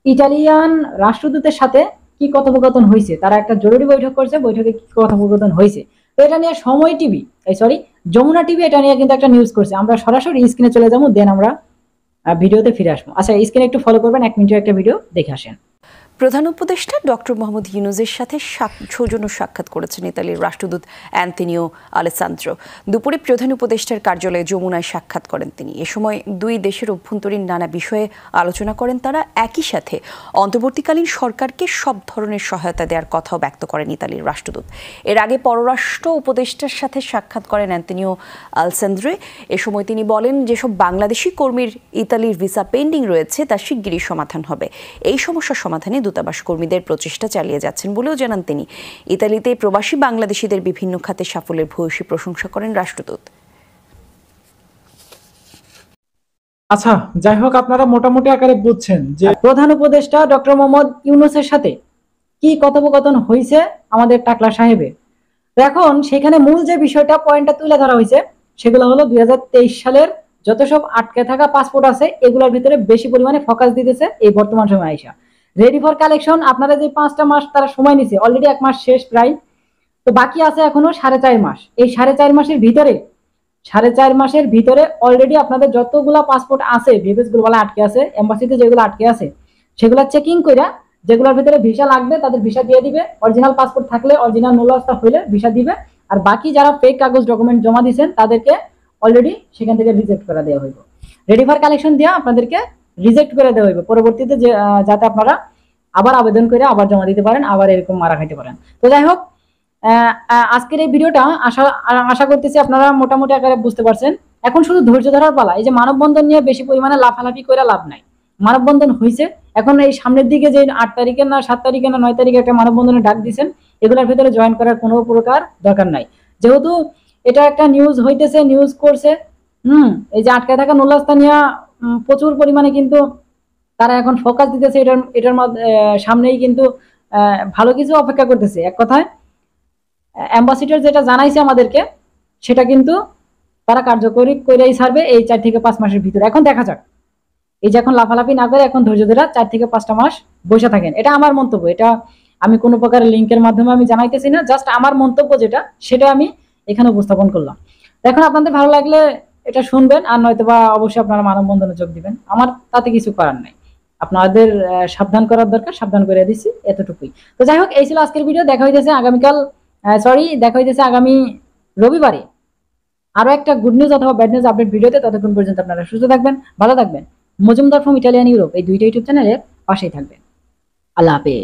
Italian রাষ্ট্রদূতের সাথে কি কথোপকথন হয়েছে, তারা একটা জরুরি বৈঠক করছে, বৈঠকে কি কথোপকথন হয়েছে। তো এটা নিয়ে সময় টিভি, সরি যমুনা টিভি এটা নিয়ে কিন্তু একটা নিউজ করছে। আমরা সরাসরি স্ক্রিনে চলে যাবো, দেন আমরা ভিডিওতে ফিরে আসবো। আচ্ছা, স্ক্রিনে একটু ফলো করবেন, 1 মিনিটের একটা ভিডিও দেখে আসেন। প্রধান উপদেষ্টা ডক্টর মোহাম্মদ ইউনূসের সাথে সৌজন্য সাক্ষাৎ করেছেন ইতালির রাষ্ট্রদূত অ্যান্তোনিও আলেসান্দ্রো। দুপুরে প্রধান উপদেষ্টার কার্যালয়ে যমুনায় সাক্ষাৎ করেন তিনি। এ সময় দুই দেশের অভ্যন্তরীণ নানা বিষয়ে আলোচনা করেন তারা। একই সাথে অন্তর্বর্তীকালীন সরকারকে সব ধরনের সহায়তা দেওয়ার কথাও ব্যক্ত করেন ইতালির রাষ্ট্রদূত। এর আগে পররাষ্ট্র উপদেষ্টার সাথে সাক্ষাৎ করেন অ্যান্তোনিও আলেসান্দ্রো। এ সময় তিনি বলেন, যেসব বাংলাদেশি কর্মীর ইতালির ভিসা পেন্ডিং রয়েছে তা শিগগিরই সমাধান হবে। এই সমস্যা সমাধানে দূতাবাস কর্মীদের প্রচেষ্টা চালিয়ে যাচ্ছেন বলেও জানান তিনি। ইতালিতে প্রবাসী বাংলাদেশিদের বিভিন্ন খাতে সাফল্যের ভূয়সী প্রশংসা করেন রাষ্ট্রদূত। আচ্ছা, যাই হোক, আপনারা মোটামুটি আকারে বুঝছেন যে প্রধান উপদেষ্টা ডক্টর মোহাম্মদ ইউনূসের সাথে কি কথোপকথন হয়েছে আমাদের টাকলা সাহেবের। এখন সেখানে মূল যে বিষয়টা পয়েন্টটা তুলে ধরা হয়েছে সেগুলো হলো 2023 সালের যত সব আটকে থাকা পাসপোর্ট আছে এগুলোর ভিতরে বেশি পরিমাণে ফোকাস দিতেছে এই বর্তমান সময় আইসা। রেডি ফর কালেকশন আপনারা যে 5টা মাস তারা সময় নিছে, অলরেডি 1 মাস শেষ প্রায়, তো বাকি আছে এখনো 4.5 মাস। এই 4.5 মাসের ভিতরে অলরেডি আপনাদের যতগুলা পাসপোর্ট আছে, ভিভেস গুলো আটকে আছে, এম্বাসিতে যেগুলো আটকে আছে সেগুলো চেকিং কইরা যেগুলোর ভিতরে ভিসা লাগবে তাদের ভিসা দিয়ে দিবে। অরিজিনাল পাসপোর্ট থাকলে, অরিজিনাল মূল্যস্তা হইলে ভিসা দিবে। আর বাকি যারা ফেক কাগজ ডকুমেন্ট জমা দিয়েছেন তাদেরকে অলরেডি সেখান থেকে রিজেক্ট করে দেওয়া হইব। রেডি ফর কালেকশন দিয়ে আপনাদেরকে রিজেক্ট করে দেওয়া হইব, পরবর্তীতে যাতে আপনারা আবার আবেদন করে আবার জমা দিতে পারেন, আবার এরকম মারা খাইতে পারেন। তো যাই হোক, আজকের এই ভিডিওটা আশা করতেছি আপনারা মোটামুটি আকারে বুঝতে পারছেন। এখন শুধু ধৈর্য ধরার পালা। এই যে মানববন্ধন নিয়ে বেশি পরিমাণে লাফালাফি করে লাভ নাই। মানববন্ধন হয়েছে, এখন এই সামনের দিকে যে 8 তারিখে না 7 তারিখে না 9 তারিখে একটা মানববন্ধনে ডাক দিয়েছেন, এগুলোর ভিতরে জয়েন করার কোনো প্রকার দরকার নাই। যেহেতু এটা একটা নিউজ হইতেছে, নিউজ করছে, এই যে আটকে থাকা নুল্লাস্তা নিয়ে প্রচুর পরিমাণে কিন্তু তারা এখন ফোকাস দিতেছে এটার সামনেই কিন্তু ভালো কিছু অপেক্ষা করতেছে। এক কথায় অ্যাম্বাসিডর যেটা জানাইছে আমাদেরকে সেটা কিন্তু তারা কার্যকরী করেই ছাড়বে এই 4 থেকে 5 মাসের ভিতরে। এখন দেখা যাক, এই যে এখন লাফালাফি না করে এখন ধৈর্য ধরে 4 থেকে 5টা মাস বসে থাকেন। এটা আমার মন্তব্য, এটা আমি কোনো প্রকার লিঙ্কের মাধ্যমে আমি জানাইতেছি না, জাস্ট আমার মন্তব্য যেটা সেটা আমি এখানে উপস্থাপন করলাম। এখন আপনাদের ভালো লাগলে এটা শুনবেন, আর নয়তো বা অবশ্যই আপনারা মানববন্ধনে যোগ দিবেন। আমার তাতে কিছু করার নাই, আপনাদের সাবধান করার দরকার, সাবধান করে দিচ্ছি, এতটুকুই। তো যাই হোক, এই ছিল আজকের ভিডিও। দেখা হইতেছে আগামী রবিবারে আরো একটা গুড নিউজ অথবা ব্যাড নিউজ আপডেট ভিডিওতে। ততক্ষণ পর্যন্ত আপনারা সুস্থ থাকবেন, ভালো থাকবেন। মজুমদার ফ্রম ইটালিয়ান ইউরোপ এই 2টা ইউটিউব চ্যানেলের পাশেই থাকবেন। আল্লাহ হাফেজ।